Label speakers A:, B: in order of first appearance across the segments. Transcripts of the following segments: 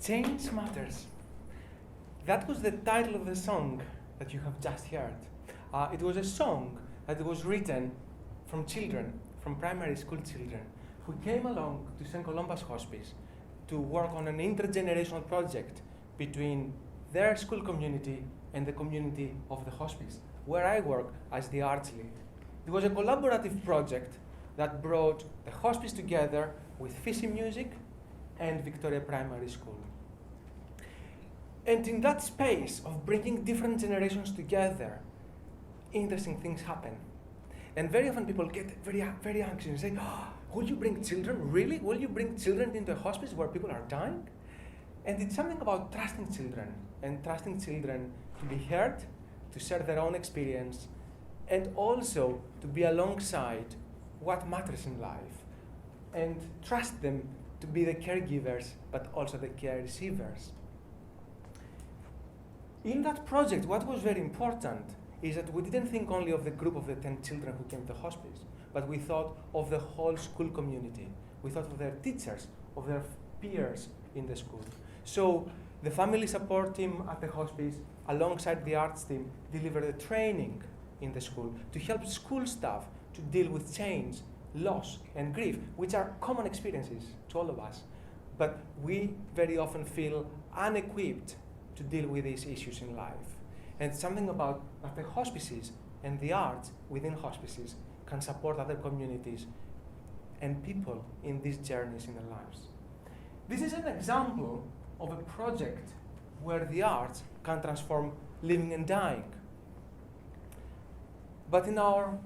A: Change matters. That was the title of the song that you have just heard. It was a song that was written from children, from primary school children, who came along to St. Columba's Hospice to work on an intergenerational project between their school community and the community of the hospice, where I work as the arts lead. It was a collaborative project that brought the hospice together with Fishy Music and Victoria Primary School. And in that space of bringing different generations together, interesting things happen. And very often people get very anxious and say, oh, will you bring children? Really? Will you bring children into a hospice where people are dying? And it's something about trusting children, and trusting children to be heard, to share their own experience, and also to be alongside what matters in life, and trust them to be the caregivers, but also the care receivers. In that project, what was very important is that we didn't think only of the group of the 10 children who came to hospice, but we thought of the whole school community. We thought of their teachers, of their peers in the school. So the family support team at the hospice, alongside the arts team, delivered a training in the school to help school staff to deal with change, loss, and grief, which are common experiences to all of us. But we very often feel unequipped to deal with these issues in life. And something about that the hospices and the arts within hospices can support other communities and people in these journeys in their lives. This is an example of a project where the arts can transform living and dying. But in our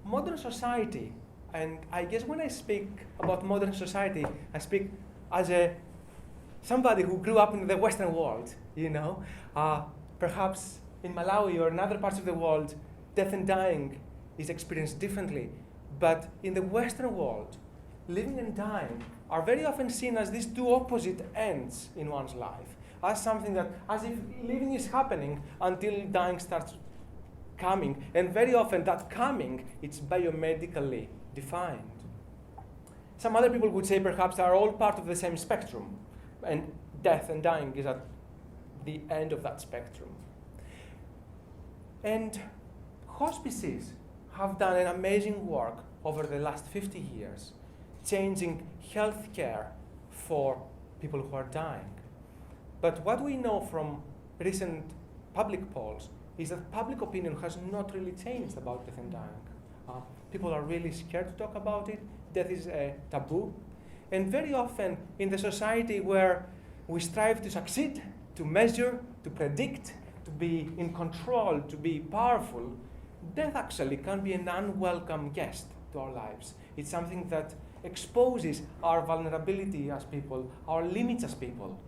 A: modern society, and I guess when I speak about modern society, I speak as somebody who grew up in the Western world, perhaps in Malawi or in other parts of the world, death and dying is experienced differently. But in the Western world, living and dying are very often seen as these two opposite ends in one's life, as something that, as if living is happening until dying starts coming. And very often that coming, it's biomedically defined. Some other people would say perhaps they are all part of the same spectrum, and death and dying is at the end of that spectrum. And hospices have done an amazing work over the last 50 years, changing healthcare for people who are dying. But what we know from recent public polls is that public opinion has not really changed about death and dying. People are really scared to talk about it. Death is a taboo. And very often in the society where we strive to succeed, to measure, to predict, to be in control, to be powerful, death actually can be an unwelcome guest to our lives. It's something that exposes our vulnerability as people, our limits as people.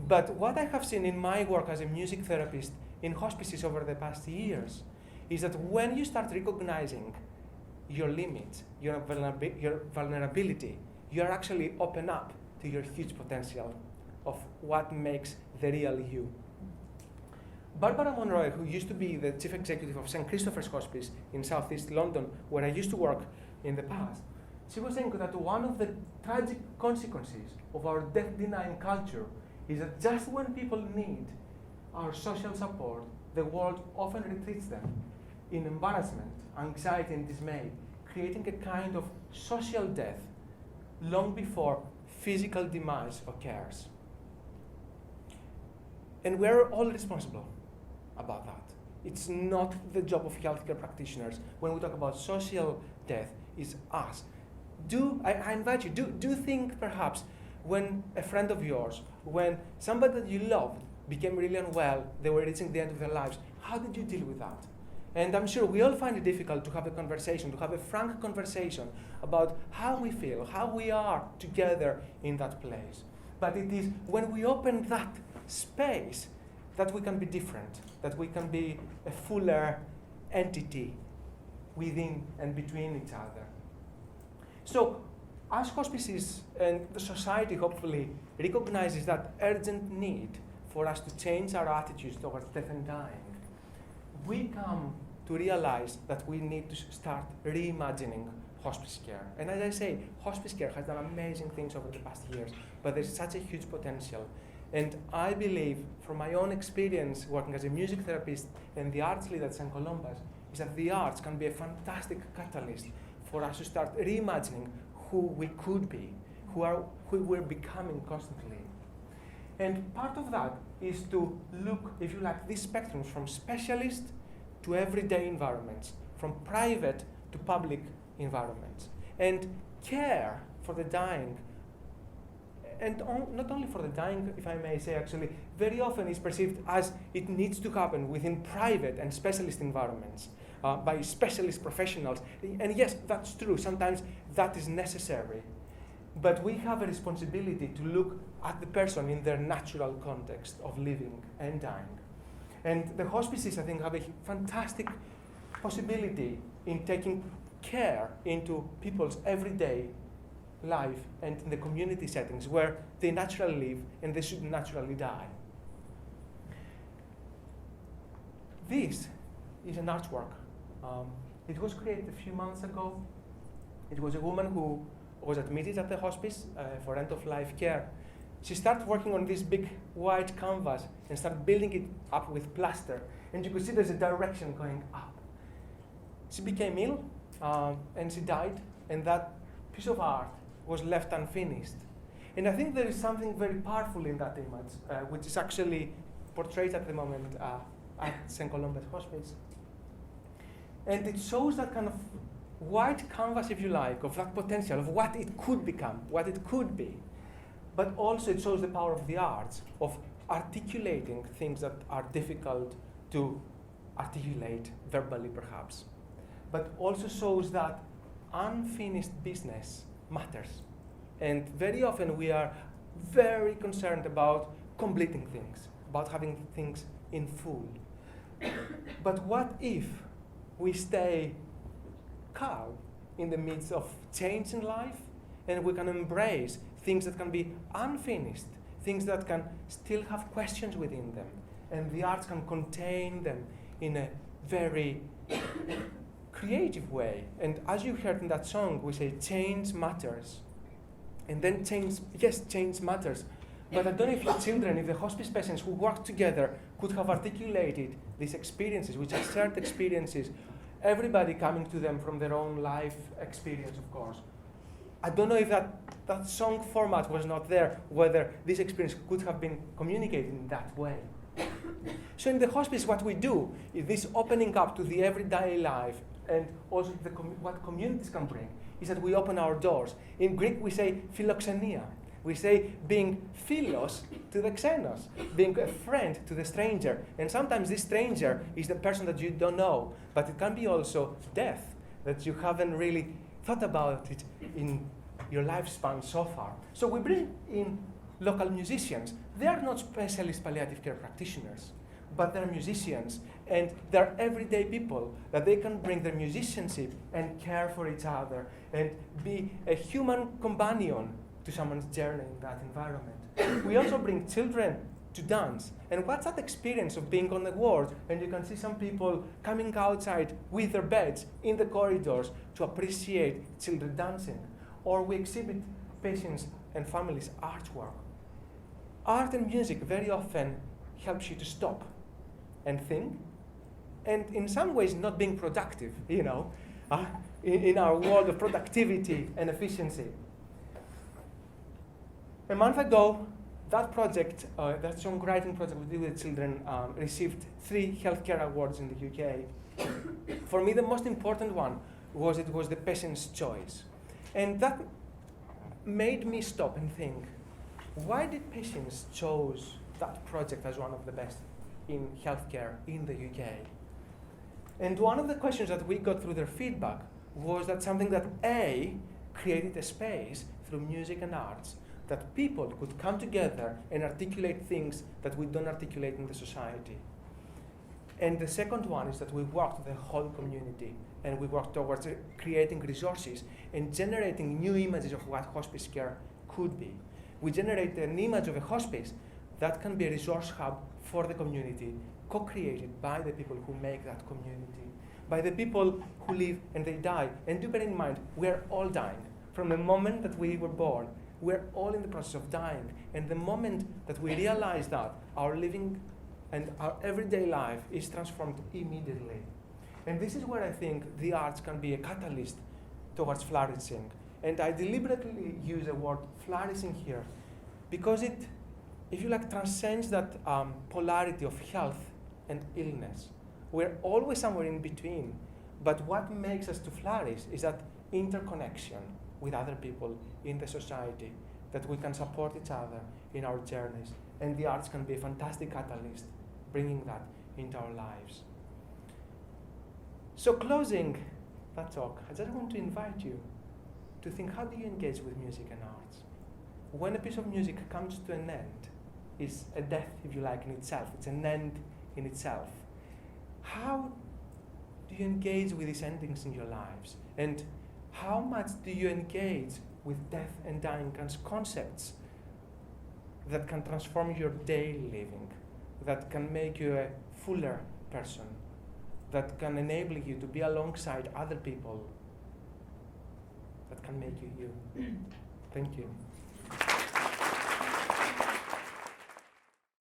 A: But what I have seen in my work as a music therapist in hospices over the past years is that when you start recognizing your limits, your vulnerability, you are actually open up to your huge potential of what makes the real you. Barbara Monroe, who used to be the chief executive of St. Christopher's Hospice in southeast London, where I used to work in the past, she was saying that one of the tragic consequences of our death-denying culture is that just when people need our social support, the world often retreats them in embarrassment, anxiety, and dismay, creating a kind of social death long before physical demise occurs. And we're all responsible about that. It's not the job of healthcare practitioners. When we talk about social death, it's us. I invite you, do think perhaps when a friend of yours, when somebody that you loved became really unwell, they were reaching the end of their lives, how did you deal with that? And I'm sure we all find it difficult to have a conversation, to have a frank conversation about how we feel, how we are together in that place. But it is when we open that space that we can be different, that we can be a fuller entity within and between each other. So, as hospices and the society hopefully recognizes that urgent need for us to change our attitudes towards death and dying, we come to realize that we need to start reimagining hospice care. And as I say, hospice care has done amazing things over the past years, but there's such a huge potential. And I believe, from my own experience working as a music therapist and the arts lead at St. Columba's, is that the arts can be a fantastic catalyst for us to start reimagining who we could be, who we're becoming constantly. And part of that is to look, if you like, these spectrums from specialist to everyday environments, from private to public environments. And care for the dying, and not only for the dying, if I may say, actually, very often is perceived as it needs to happen within private and specialist environments by specialist professionals. And yes, that's true. Sometimes that is necessary. But we have a responsibility to look at the person in their natural context of living and dying. And the hospices, I think, have a fantastic possibility in taking care into people's everyday life and in the community settings where they naturally live and they should naturally die. This is an artwork. It was created a few months ago. It was a woman who was admitted at the hospice for end-of-life care. She started working on this big white canvas and started building it up with plaster. And you could see there's a direction going up. She became ill and she died, and that piece of art was left unfinished. And I think there is something very powerful in that image, which is actually portrayed at the moment at St. Columba's Hospice. And it shows that kind of white canvas, if you like, of that potential, of what it could become, what it could be. But also it shows the power of the arts, of articulating things that are difficult to articulate verbally, perhaps. But also shows that unfinished business matters. And very often we are very concerned about completing things, about having things in full. But what if we stay calm in the midst of change in life, and we can embrace things that can be unfinished, things that can still have questions within them, and the arts can contain them in a very creative way. And as you heard in that song, we say change matters. And then change matters. But I don't know if your children, if the hospice patients who work together could have articulated these experiences, which are shared experiences, everybody coming to them from their own life experience, of course. I don't know if that song format was not there, whether this experience could have been communicated in that way. So in the hospice, what we do is this opening up to the everyday life and also what communities can bring is that we open our doors. In Greek, we say philoxenia. We say being philos to the xenos, being a friend to the stranger. And sometimes this stranger is the person that you don't know, but it can be also death, that you haven't really thought about it in your lifespan so far. So we bring in local musicians. They are not specialist palliative care practitioners, but they're musicians, and they're everyday people that they can bring their musicianship and care for each other and be a human companion to someone's journey in that environment. We also bring children to dance. And what's that experience of being on the ward and you can see some people coming outside with their beds in the corridors to appreciate children dancing? Or we exhibit patients and families' artwork. Art and music very often helps you to stop and think, and in some ways not being productive, in our world of productivity and efficiency. A month ago, that project, that songwriting project we did with children, received 3 healthcare awards in the UK. For me, the most important one was it was the patient's choice. And that made me stop and think, why did patients choose that project as one of the best in healthcare in the UK? And one of the questions that we got through their feedback was that something that created a space through music and arts that people could come together and articulate things that we don't articulate in the society. And the second one is that we work with the whole community and we work towards creating resources and generating new images of what hospice care could be. We generate an image of a hospice that can be a resource hub for the community, co-created by the people who make that community, by the people who live and they die. And do bear in mind, we're all dying. From the moment that we were born, We're all in the process of dying. And the moment that we realize that, our living and our everyday life is transformed immediately. And this is where I think the arts can be a catalyst towards flourishing. And I deliberately use the word flourishing here because it, if you like, transcends that polarity of health and illness. We're always somewhere in between. But what makes us to flourish is that interconnection with other people in the society, that we can support each other in our journeys. And the arts can be a fantastic catalyst, bringing that into our lives. So closing that talk, I just want to invite you to think, how do you engage with music and arts? When a piece of music comes to an end, it's a death, if you like, in itself. It's an end in itself. How do you engage with these endings in your lives? And how much do you engage with death and dying as concepts that can transform your daily living, that can make you a fuller person, that can enable you to be alongside other people, that can make you you? Thank you.